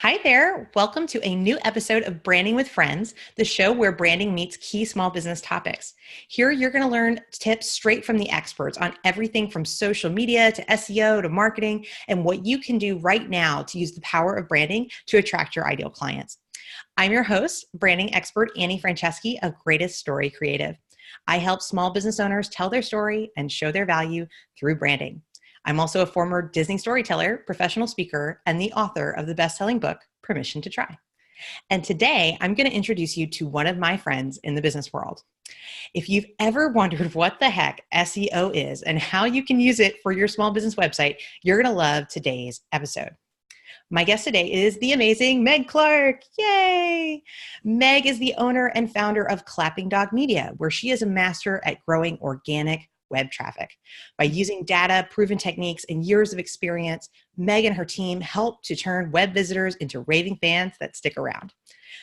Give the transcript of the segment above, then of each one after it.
Hi there. Welcome to a new episode of Branding with Friends, the show where branding meets key small business topics. Here, you're going to learn tips straight from the experts on everything from social media to SEO to marketing and what you can do right now to use the power of branding to attract your ideal clients. I'm your host, branding expert Annie Franceschi of Greatest Story Creative. I help small business owners tell their story and show their value through branding. I'm also a former Disney storyteller, professional speaker, and the author of the best-selling book, Permission to Try. And today, I'm going to introduce you to one of my friends in the business world. If you've ever wondered what the heck SEO is and how you can use it for your small business website, you're going to love today's episode. My guest today is the amazing Meg Clark. Yay! Meg is the owner and founder of Clapping Dog Media, where she is a master at growing organic web traffic. By using data, proven techniques, and years of experience, Meg and her team help to turn web visitors into raving fans that stick around.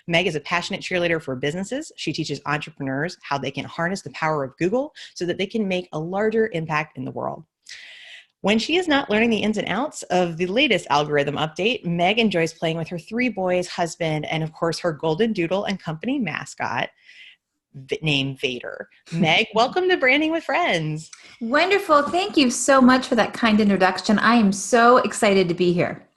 Meg is a passionate cheerleader for businesses. She teaches entrepreneurs how they can harness the power of Google so that they can make a larger impact in the world. When she is not learning the ins and outs of the latest algorithm update, Meg enjoys playing with her 3 boys, husband, and of course her golden doodle and company mascot named Vader. Meg, welcome to Branding with Friends. Wonderful. Thank you so much for that kind introduction. I am so excited to be here.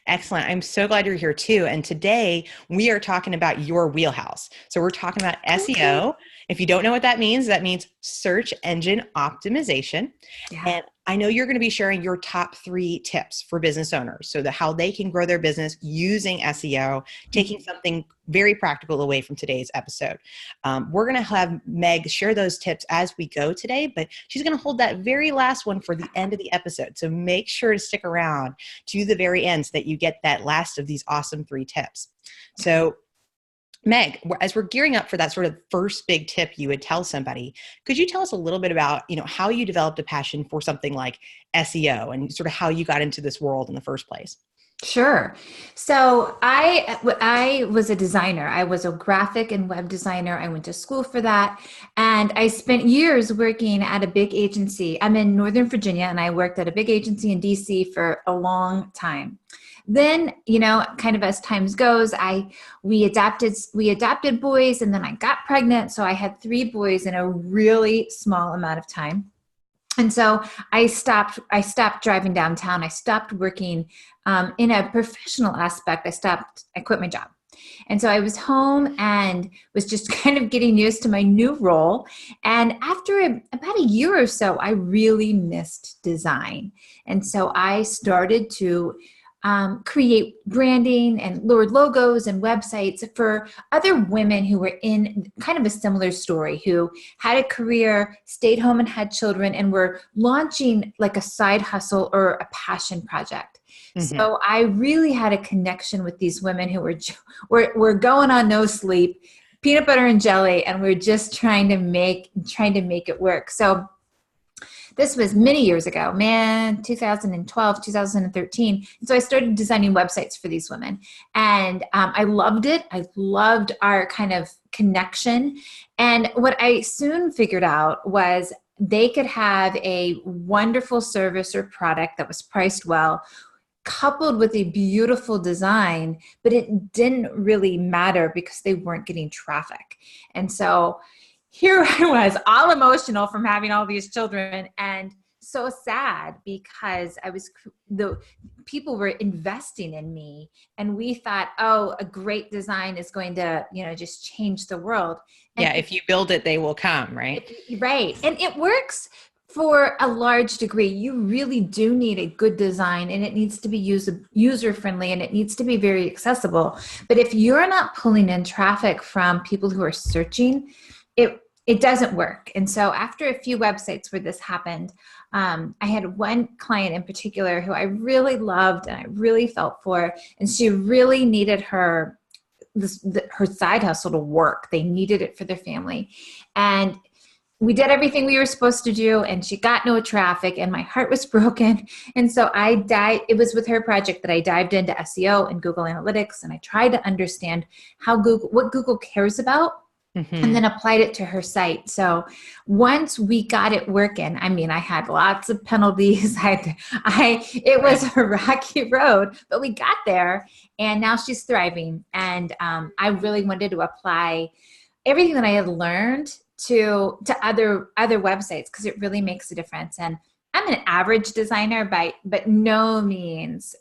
Excellent. I'm so glad you're here too. And today we are talking about your wheelhouse. So we're talking about SEO. If you don't know what that means search engine optimization. Yeah. And I know you're going to be sharing your top 3 tips for business owners so that how they can grow their business using SEO, taking something very practical away from today's episode. We're going to have Meg share those tips as we go today, but she's going to hold that very last one for the end of the episode. So make sure to stick around to the very end so that you get that last of these awesome 3 tips. So Meg, as we're gearing up for that sort of first big tip you would tell somebody, could you tell us a little bit about, how you developed a passion for something like SEO and sort of how you got into this world in the first place? Sure. So I was a designer. I was a graphic and web designer. I went to school for that. And I spent years working at a big agency. I'm in Northern Virginia, and I worked at a big agency in DC for a long time. Then, kind of as times goes, we adopted boys, and then I got pregnant. So I had 3 boys in a really small amount of time. And so I stopped driving downtown. I stopped working in a professional aspect. I quit my job. And so I was home and was just kind of getting used to my new role. And after about a year or so, I really missed design. And so I started to create branding and logos and websites for other women who were in kind of a similar story, who had a career, stayed home and had children, and were launching like a side hustle or a passion project. Mm-hmm. So I really had a connection with these women who were going on no sleep, peanut butter and jelly, and we're just trying to make it work. So this was many years ago, 2012, 2013. And so I started designing websites for these women. And I loved it. I loved our kind of connection. And what I soon figured out was they could have a wonderful service or product that was priced well, coupled with a beautiful design, but it didn't really matter because they weren't getting traffic. And so here I was, all emotional from having all these children, and so sad because the people were investing in me, and we thought, oh, a great design is going to, just change the world. And if you build it, they will come, right? Right. And it works for a large degree. You really do need a good design, and it needs to be user-friendly, and it needs to be very accessible. But if you're not pulling in traffic from people who are searching, it doesn't work. And so after a few websites where this happened, I had one client in particular who I really loved and I really felt for, and she really needed her side hustle to work. They needed it for their family. And we did everything we were supposed to do, and she got no traffic, and my heart was broken. And so it was with her project that I dived into SEO and Google Analytics, and I tried to understand what Google cares about and Mhm. then applied it to her site. So once we got it working, I mean, I had lots of penalties. It was Right. a rocky road, but we got there, and now she's thriving. And I really wanted to apply everything that I had learned to other websites, because it really makes a difference. And I'm an average designer but no means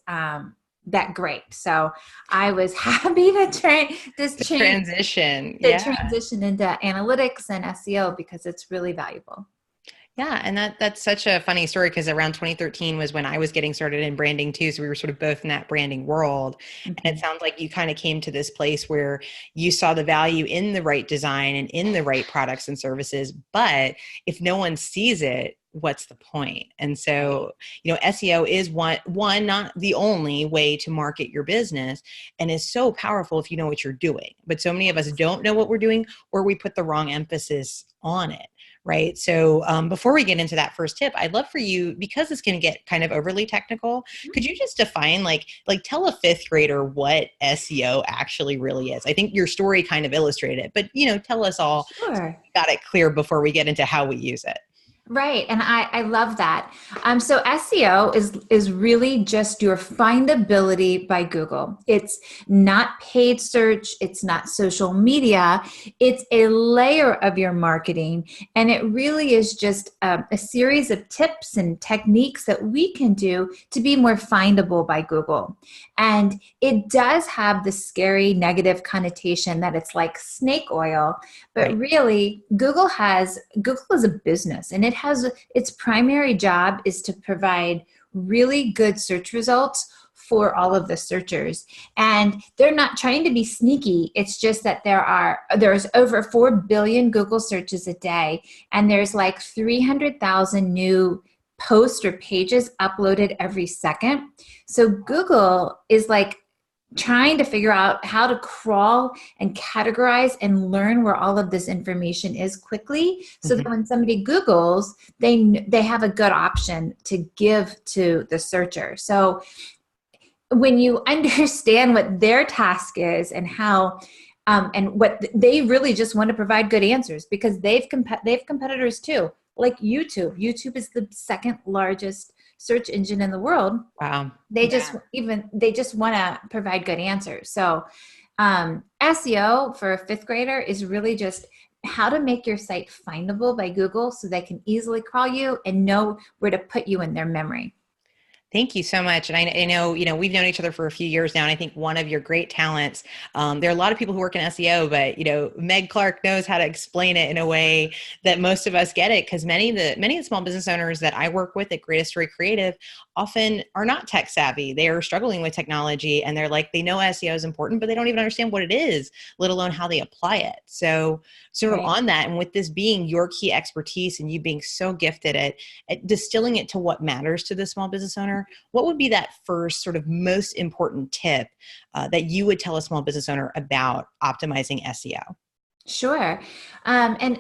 that great. So I was happy to try this The change transition. the Yeah. transition into analytics and SEO, because it's really valuable. Yeah, and that's such a funny story because around 2013 was when I was getting started in branding too. So we were sort of both in that branding world. And it Mhm. sounds like you kind of came to this place where you saw the value in the right design and in the right products and services. But if no one sees it, what's the point? And Right. so, SEO is one, not the only way to market your business, and is so powerful if you know what you're doing. But so many of us don't know what we're doing, or we put the wrong emphasis on it. Right. So before we get into that first tip, I'd love for you, because it's going to get kind of overly technical, could you just define, like tell a fifth grader what SEO actually really is? I think your story kind of illustrated it, but tell us all so Sure. we got it clear before we get into how we use it. Right, and I love that. So SEO is really just your findability by Google. It's not paid search. It's not social media. It's a layer of your marketing, and it really is just a series of tips and techniques that we can do to be more findable by Google. And it does have the scary negative connotation that it's like snake oil, but Right. really, Google is a business, and it has its primary job is to provide really good search results for all of the searchers. And they're not trying to be sneaky. It's just that there's over 4 billion Google searches a day, and there's like 300,000 new posts or pages uploaded every second. So Google is like trying to figure out how to crawl and categorize and learn where all of this information is quickly, so that Mhm. when somebody Googles, they have a good option to give to the searcher. So when you understand what their task is and how and what they really just want to provide good answers, because they've competitors too, like YouTube. YouTube is the second largest search engine in the world. Wow. They just want to provide good answers. So SEO for a fifth grader is really just how to make your site findable by Google, so they can easily crawl you and know where to put you in their memory. Thank you so much. And I know, we've known each other for a few years now. And I think one of your great talents, there are a lot of people who work in SEO, but, Meg Clark knows how to explain it in a way that most of us get it. Because many of the small business owners that I work with at Greatest Story Creative often are not tech savvy. They are struggling with technology, and they're like, they know SEO is important, but they don't even understand what it is, let alone how they apply it. So sort of Right. on that, and with this being your key expertise and you being so gifted at distilling it to what matters to the small business owner, what would be that first sort of most important tip that you would tell a small business owner about optimizing SEO? Sure. And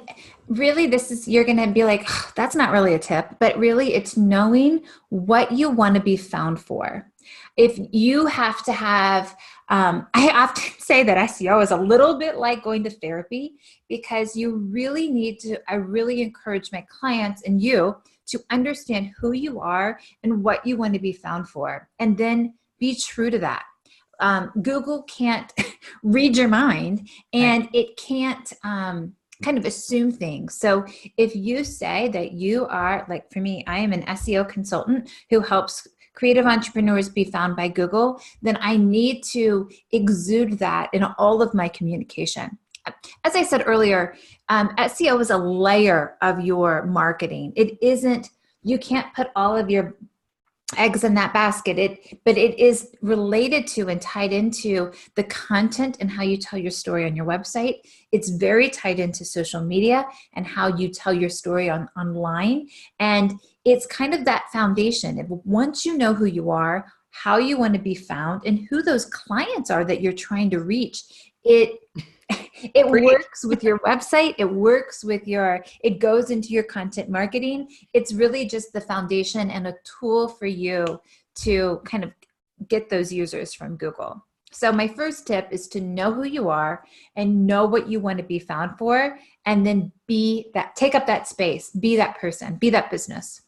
really, you're going to be like, that's not really a tip, but really, it's knowing what you want to be found for. If you have to have, I often say that SEO is a little bit like going to therapy, because I really encourage my clients and you to understand who you are and what you want to be found for, and then be true to that. Google can't read your mind, Right. and it can't kind of assume things. So if you say that you are, like for me, I am an SEO consultant who helps creative entrepreneurs be found by Google, then I need to exude that in all of my communication. As I said earlier, SEO is a layer of your marketing. It isn't, you can't put all of your eggs in that basket. But it is related to and tied into the content and how you tell your story on your website. It's very tied into social media and how you tell your story online. And it's kind of that foundation. Once you know who you are, how you want to be found, and who those clients are that you're trying to reach, it Preach. works with your website. It goes into your content marketing. It's really just the foundation and a tool for you to kind of get those users from Google. So my first tip is to know who you are and know what you want to be found for, and then take up that space, be that person, be that business.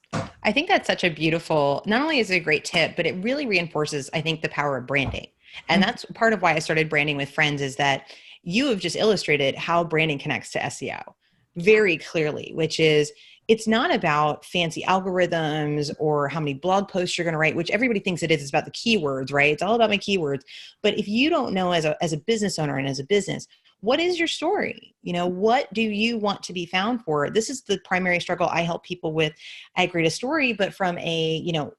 I think that's such a beautiful, not only is it a great tip, but it really reinforces, I think, the power of branding. And that's part of why I started Branding with Friends, is that you have just illustrated how branding connects to SEO very clearly, which is it's not about fancy algorithms or how many blog posts you're going to write, which everybody thinks it is. It's about the keywords, right? It's all about my keywords. But if you don't know as a business owner and as a business, what is your story? What do you want to be found for? This is the primary struggle I help people with. I create a story, but from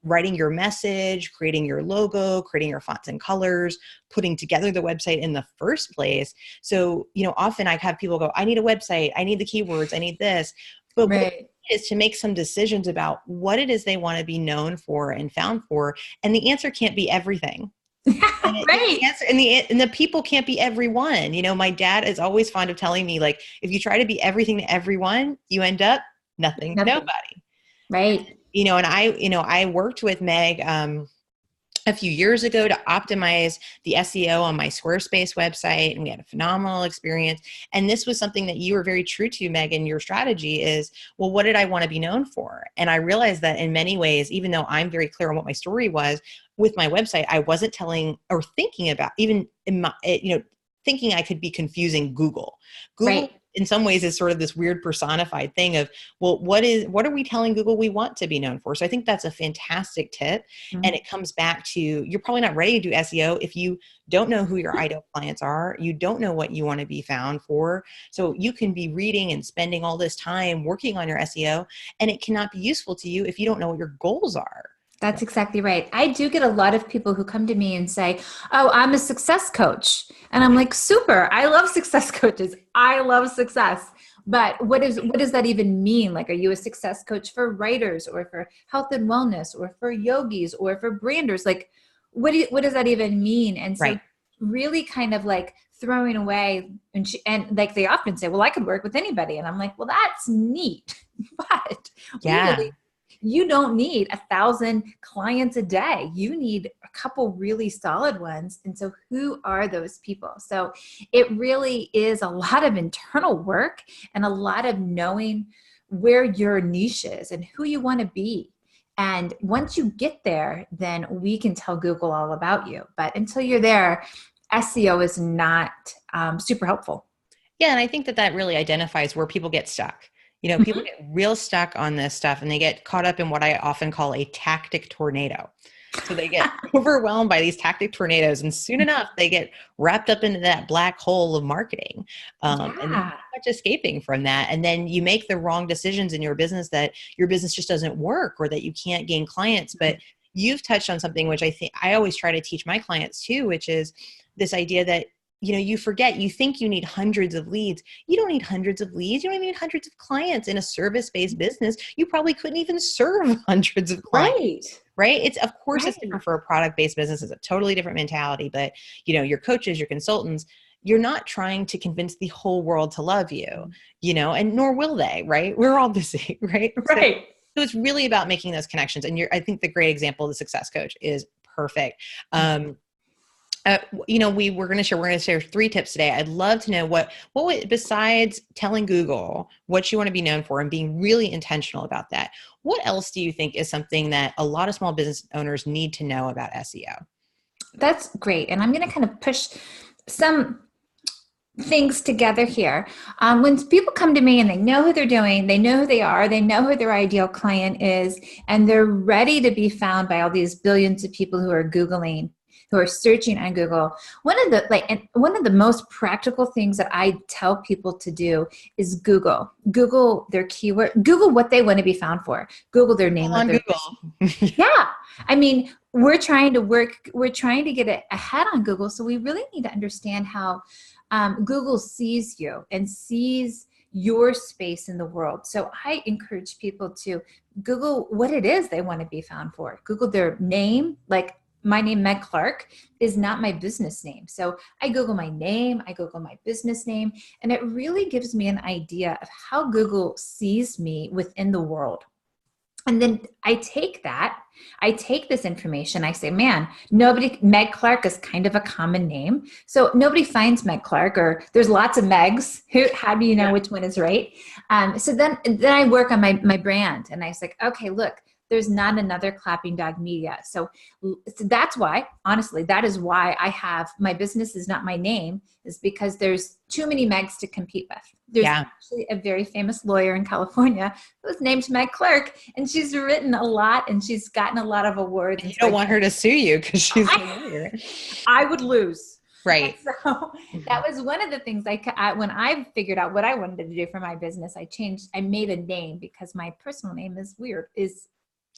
writing your message, creating your logo, creating your fonts and colors, putting together the website in the first place. So, often I have people go, I need a website, I need the keywords, I need this. But right. is to make some decisions about what it is they want to be known for and found for. And the answer can't be everything. Right. And the people can't be everyone. My dad is always fond of telling me, like, if you try to be everything to everyone, you end up nothing to nobody. Right. And I worked with Meg a few years ago to optimize the SEO on my Squarespace website, and we had a phenomenal experience. And this was something that you were very true to, Megan. Your strategy is, well, what did I want to be known for? And I realized that in many ways, even though I'm very clear on what my story was with my website, I wasn't telling or thinking about, even in my, thinking I could be confusing Google. Google, right, in some ways, is sort of this weird personified thing of, well, what are we telling Google we want to be known for? So I think that's a fantastic tip. Mm-hmm. And it comes back to, you're probably not ready to do SEO if you don't know who your ideal clients are. You don't know what you want to be found for. So you can be reading and spending all this time working on your SEO, and it cannot be useful to you if you don't know what your goals are. That's exactly right. I do get a lot of people who come to me and say, oh, I'm a success coach. And I'm like, super, I love success coaches. I love success. But what does that even mean? Like, are you a success coach for writers or for health and wellness or for yogis or for branders? Like, what does that even mean? And so really kind of like throwing away, and like they often say, well, I could work with anybody. And I'm like, well, that's neat. But really, you don't need 1,000 clients a day. You need a couple really solid ones. And so who are those people? So it really is a lot of internal work and a lot of knowing where your niche is and who you want to be. And once you get there, then we can tell Google all about you. But until you're there, SEO is not super helpful. Yeah. And I think that really identifies where people get stuck. People get real stuck on this stuff, and they get caught up in what I often call a tactic tornado. So they get overwhelmed by these tactic tornadoes, and soon enough, they get wrapped up into that black hole of marketing. And there's not much escaping from that. And then you make the wrong decisions in your business, that your business just doesn't work, or that you can't gain clients. But you've touched on something which I think I always try to teach my clients too, which is this idea that you forget, you think you need hundreds of leads. You don't need hundreds of leads. You don't even need hundreds of clients. In a service-based business, you probably couldn't even serve hundreds of clients. Right? It's, of course, it's different for a product-based business. It's a totally different mentality. But, your coaches, your consultants, you're not trying to convince the whole world to love you, and nor will they, right? We're all busy, right? Right. So it's really about making those connections. And I think the great example of the success coach is perfect. We're going to share 3 tips today. I'd love to know what besides telling Google what you want to be known for and being really intentional about that, what else do you think is something that a lot of small business owners need to know about SEO? That's great. And I'm going to kind of push some things together here. When people come to me and they know who they're doing, they know who they are, they know who their ideal client is, and they're ready to be found by all these billions of people who are Googling, who are searching on Google. One of the most practical things that I tell people to do is Google their keyword, Google what they want to be found for, Google their name on Google. Yeah. I mean, we're trying to get ahead on Google. So we really need to understand how Google sees you and sees your space in the world. So I encourage people to Google what it is they want to be found for. Google their name, like my name, Meg Clark, is not my business name. So I Google my name, I Google my business name, and it really gives me an idea of how Google sees me within the world. And then I take this information, I say, man, Meg Clark is kind of a common name. So nobody finds Meg Clark, or there's lots of Megs. How do you know which one is right? So then I work on my brand, and I was like, okay, look, there's not another Clapping Dog Media. So that's why, honestly, that is why my business is not my name, is because there's too many Megs to compete with. There's actually a very famous lawyer in California who's named Meg Clark, and she's written a lot, and she's gotten a lot of awards. And you don't want her to sue you because she's a lawyer. I would lose. Right. And so that was one of the things when I figured out what I wanted to do for my business, I made a name, because my personal name is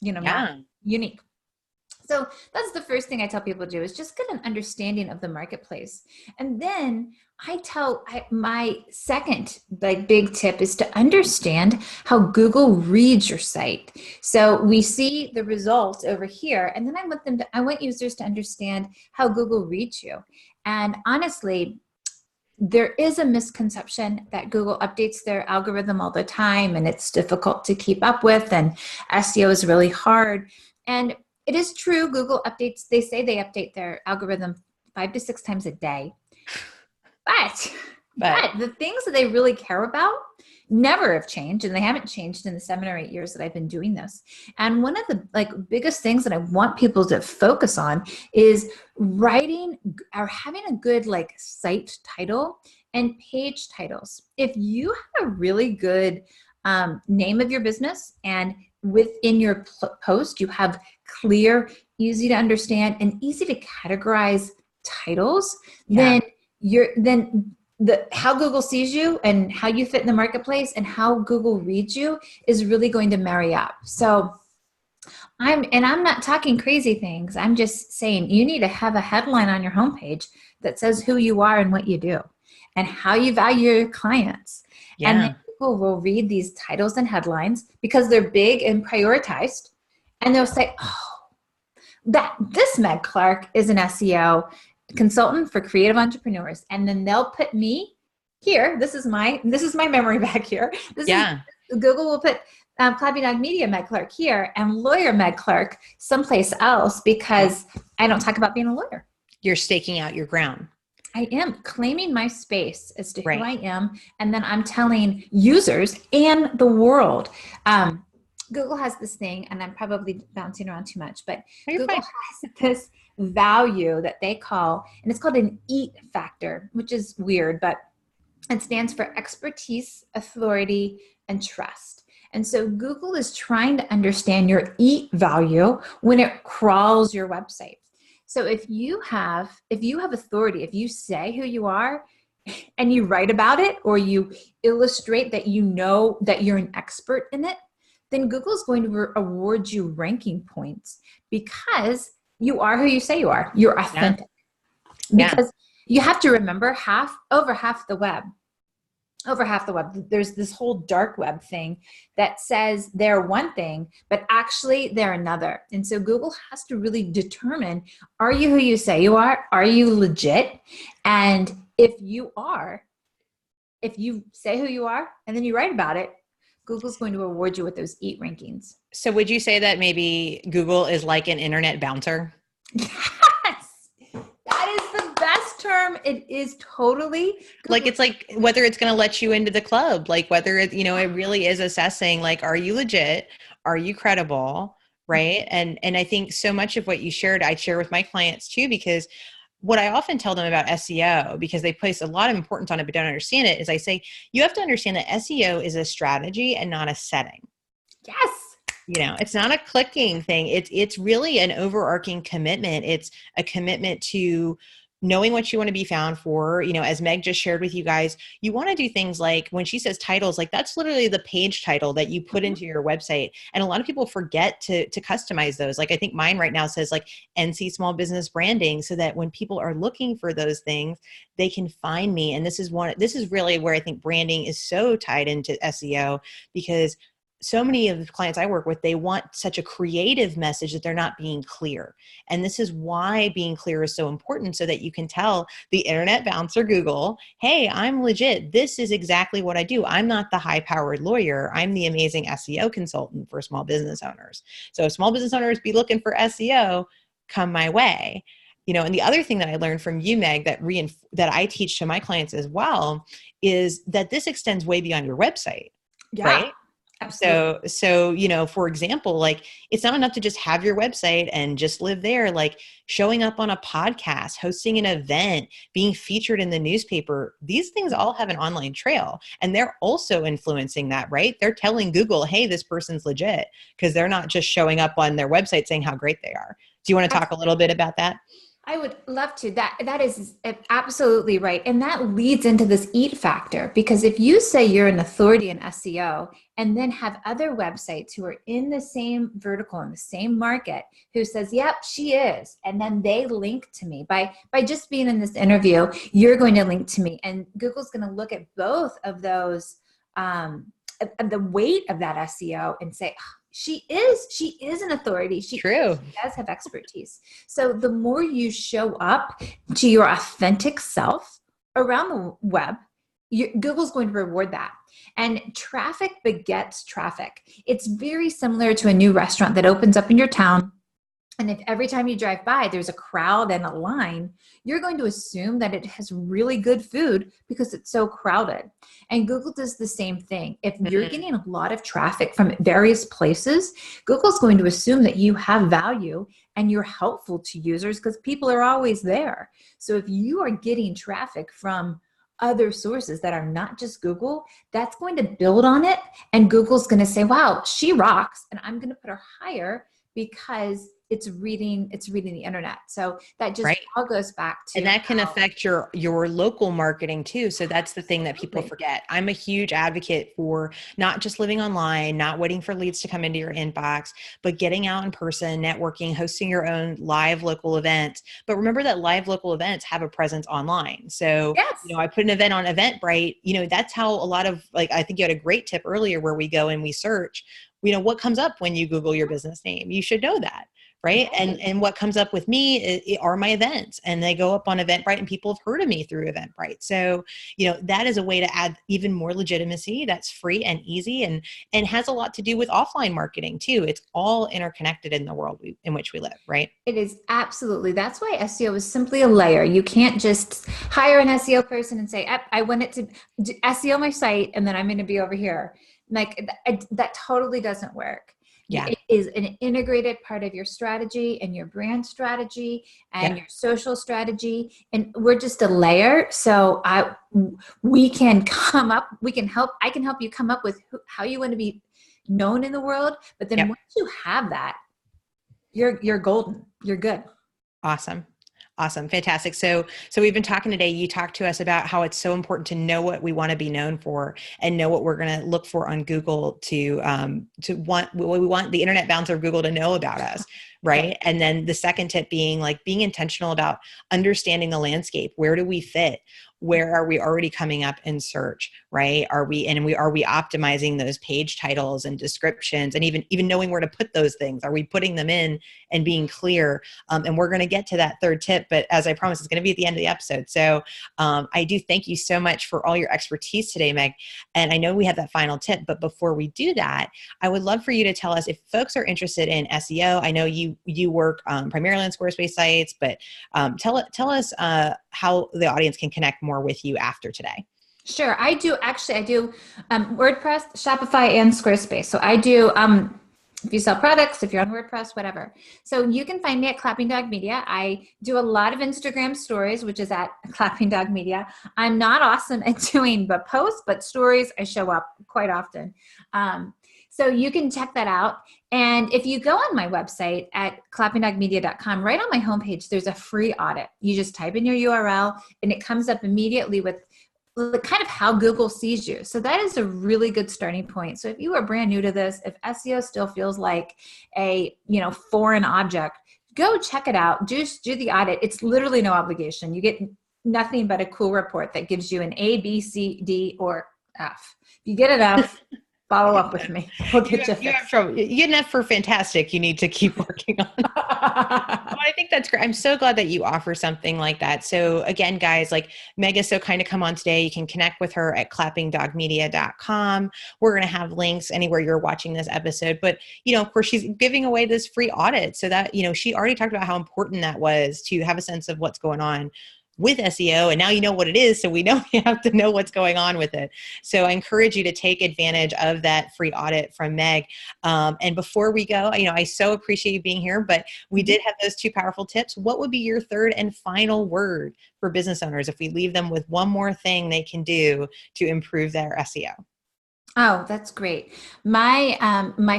not unique. So that's the first thing I tell people to do, is just get an understanding of the marketplace. And then my second big tip is to understand how Google reads your site. So we see the results over here, and then I want users to understand how Google reads you. And honestly, there is a misconception that Google updates their algorithm all the time, and it's difficult to keep up with, and SEO is really hard. And it is true, they say they update their algorithm 5 to 6 times a day. But the things that they really care about never have changed, and they haven't changed in the 7 or 8 years that I've been doing this. And one of the biggest things that I want people to focus on is writing or having a good site title and page titles. If you have a really good name of your business, and within your post you have clear, easy to understand, and easy to categorize titles, then how Google sees you and how you fit in the marketplace and how Google reads you is really going to marry up. So I'm not talking crazy things. I'm just saying you need to have a headline on your homepage that says who you are and what you do and how you value your clients. Yeah. And then people will read these titles and headlines because they're big and prioritized, and they'll say, oh, this Meg Clark is an SEO consultant for creative entrepreneurs. And then they'll put me here. This is my memory back here. Google will put Clapping Dog Media Meg Clark here and lawyer Meg Clark someplace else, because I don't talk about being a lawyer. You're staking out your ground. I am claiming my space as to who I am. And then I'm telling users and the world. Google has this thing, and I'm probably bouncing around too much, but Google has this value that they call, and it's called an EAT factor, which is weird, but it stands for expertise, authority, and trust. And so Google is trying to understand your EAT value when it crawls your website. So if you have authority, if you say who you are and you write about it, or you illustrate that you know that you're an expert in it, then Google's going to award you ranking points, because you are who you say you are. You're authentic. Yeah. Because you have to remember over half the web, there's this whole dark web thing that says they're one thing, but actually they're another. And so Google has to really determine, are you who you say you are? Are you legit? And if you say who you are and then you write about it, Google's going to award you with those EAT rankings. So would you say that maybe Google is like an internet bouncer? Yes, that is the best term. It is totally Google. It's whether it's going to let you into the club, whether it, it really is assessing, are you legit? Are you credible? Right. And I think so much of what you shared, I share with my clients too, because what I often tell them about SEO, because they place a lot of importance on it but don't understand it, is I say, you have to understand that SEO is a strategy and not a setting. Yes. It's not a clicking thing. It's really an overarching commitment. It's a commitment to knowing what you want to be found for. As Meg just shared with you guys, you want to do things like, when she says titles, that's literally the page title that you put into your website. And a lot of people forget to customize those. I think mine right now says NC Small Business Branding, so that when people are looking for those things, they can find me. And this is really where I think branding is so tied into SEO, because so many of the clients I work with, they want such a creative message that they're not being clear. And this is why being clear is so important, so that you can tell the internet bouncer Google, hey, I'm legit. This is exactly what I do. I'm not the high-powered lawyer. I'm the amazing SEO consultant for small business owners. So if small business owners be looking for SEO, come my way. And the other thing that I learned from you, Meg, that I teach to my clients as well, is that this extends way beyond your website, right? Absolutely. So, for example, like, it's not enough to just have your website and just live there. Like, showing up on a podcast, hosting an event, being featured in the newspaper, these things all have an online trail, and they're also influencing that, right? They're telling Google, hey, this person's legit, because they're not just showing up on their website saying how great they are. Do you want to talk a little bit about that? I would love to. That is absolutely right. And that leads into this eat factor, because if you say you're an authority in SEO and then have other websites who are in the same vertical, in the same market, who says, yep, she is, and then they link to me by just being in this interview, you're going to link to me. And Google's going to look at both of those, the weight of that SEO, and say, she is an authority. She does have expertise. So the more you show up to your authentic self around the web, Google's going to reward that. And traffic begets traffic. It's very similar to a new restaurant that opens up in your town. And if every time you drive by, there's a crowd and a line, you're going to assume that it has really good food because it's so crowded. And Google does the same thing. If you're getting a lot of traffic from various places, Google's going to assume that you have value and you're helpful to users, because people are always there. So if you are getting traffic from other sources that are not just Google, that's going to build on it. And Google's going to say, wow, she rocks. And I'm going to put her higher because it's reading the internet. So that just all goes back to, and that can affect your local marketing too. So that's the thing that people forget. I'm a huge advocate for not just living online, not waiting for leads to come into your inbox, but getting out in person, networking, hosting your own live local events. But remember that live local events have a presence online. So, I put an event on Eventbrite, that's how a lot of, like, I think you had a great tip earlier where we go and we search, what comes up when you Google your business name. You should know that. Right. And what comes up with me are my events, and they go up on Eventbrite, and people have heard of me through Eventbrite. So, that is a way to add even more legitimacy. That's free and easy, and has a lot to do with offline marketing too. It's all interconnected in the world in which we live, right? It is absolutely. That's why SEO is simply a layer. You can't just hire an SEO person and say, I want it to SEO my site, and then I'm going to be over here. Like, that totally doesn't work. Yeah. It is an integrated part of your strategy and your brand strategy and your social strategy. And we're just a layer. So I can help you come up with how you want to be known in the world. But then once you have that, you're golden. You're good. Awesome. Fantastic. So we've been talking today. You talked to us about how it's so important to know what we want to be known for and know what we're going to look for on Google to want what we want the internet bouncer of Google to know about us. Right. And then the second tip being, like, being intentional about understanding the landscape. Where do we fit? Where are we already coming up in search, right? Are we optimizing those page titles and descriptions, and even knowing where to put those things? Are we putting them in and being clear? And we're going to get to that third tip, but as I promised, it's going to be at the end of the episode. So I do thank you so much for all your expertise today, Meg. And I know we have that final tip, but before we do that, I would love for you to tell us, if folks are interested in SEO. I know you work primarily on Squarespace sites, but tell us how the audience can connect more with you after today. Sure. I do WordPress, Shopify, and Squarespace. So I do, if you sell products, if you're on WordPress, whatever. So you can find me at Clapping Dog Media. I do a lot of Instagram stories, which is at Clapping Dog Media. I'm not awesome at doing the posts, but stories, I show up quite often. So you can check that out. And if you go on my website at clappingdogmedia.com, right on my homepage, there's a free audit. You just type in your URL and it comes up immediately with kind of how Google sees you. So that is a really good starting point. So if you are brand new to this, if SEO still feels like a foreign object, go check it out. Just do the audit. It's literally no obligation. You get nothing but a cool report that gives you an A, B, C, D, or F. If you get an F, Follow up with me. We'll get you You have fixed. trouble. You get enough for fantastic. You need to keep working on. Well, I think that's great. I'm so glad that you offer something like that. So again, guys, like Meg is so kind to come on today. You can connect with her at clappingdogmedia.com. We're going to have links anywhere you're watching this episode. But, of course, she's giving away this free audit so that, she already talked about how important that was to have a sense of what's going on with SEO. And now you know what it is. So we know you have to know what's going on with it. So I encourage you to take advantage of that free audit from Meg. And before we go, I so appreciate you being here, but we did have those 2 powerful tips. What would be your third and final word for business owners if we leave them with one more thing they can do to improve their SEO? Oh, that's great. My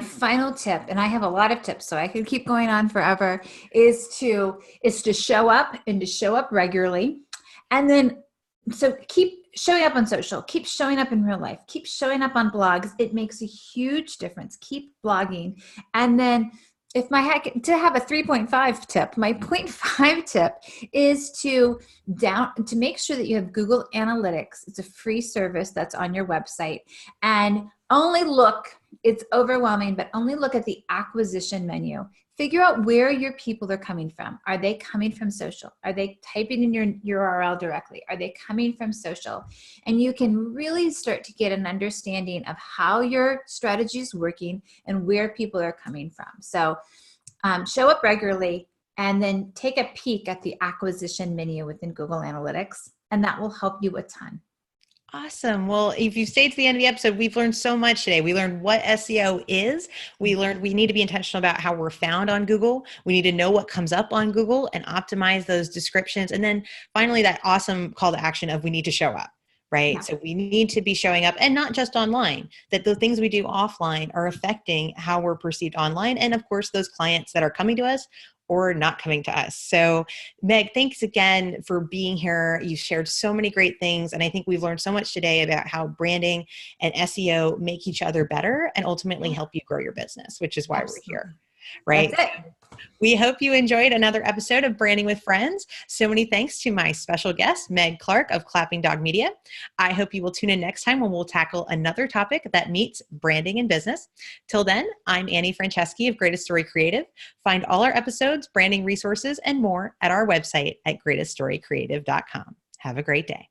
final tip, and I have a lot of tips, so I could keep going on forever, is to show up and to show up regularly. And then so keep showing up on social, keep showing up in real life, keep showing up on blogs. It makes a huge difference. Keep blogging. And then to have a 3.5 tip, my 0.5 tip is to make sure that you have Google Analytics. It's a free service that's on your website, and it's overwhelming, but only look at the acquisition menu. Figure out where your people are coming from. Are they coming from social? Are they typing in your URL directly? Are they coming from social? And you can really start to get an understanding of how your strategy is working and where people are coming from. So show up regularly and then take a peek at the acquisition menu within Google Analytics, and that will help you a ton. Awesome. Well, if you stayed to the end of the episode, we've learned so much today. We learned what SEO is. We learned we need to be intentional about how we're found on Google. We need to know what comes up on Google and optimize those descriptions. And then finally, that awesome call to action of we need to show up, right? Yeah. So we need to be showing up, and not just online, that the things we do offline are affecting how we're perceived online. And of course, those clients that are coming to us or not coming to us. So Meg, thanks again for being here. You shared so many great things. And I think we've learned so much today about how branding and SEO make each other better and ultimately help you grow your business, which is why we're here. Right? That's it. We hope you enjoyed another episode of Branding with Friends. So many thanks to my special guest, Meg Clark of Clapping Dog Media. I hope you will tune in next time when we'll tackle another topic that meets branding and business. Till then, I'm Annie Franceschi of Greatest Story Creative. Find all our episodes, branding resources, and more at our website at greateststorycreative.com. Have a great day.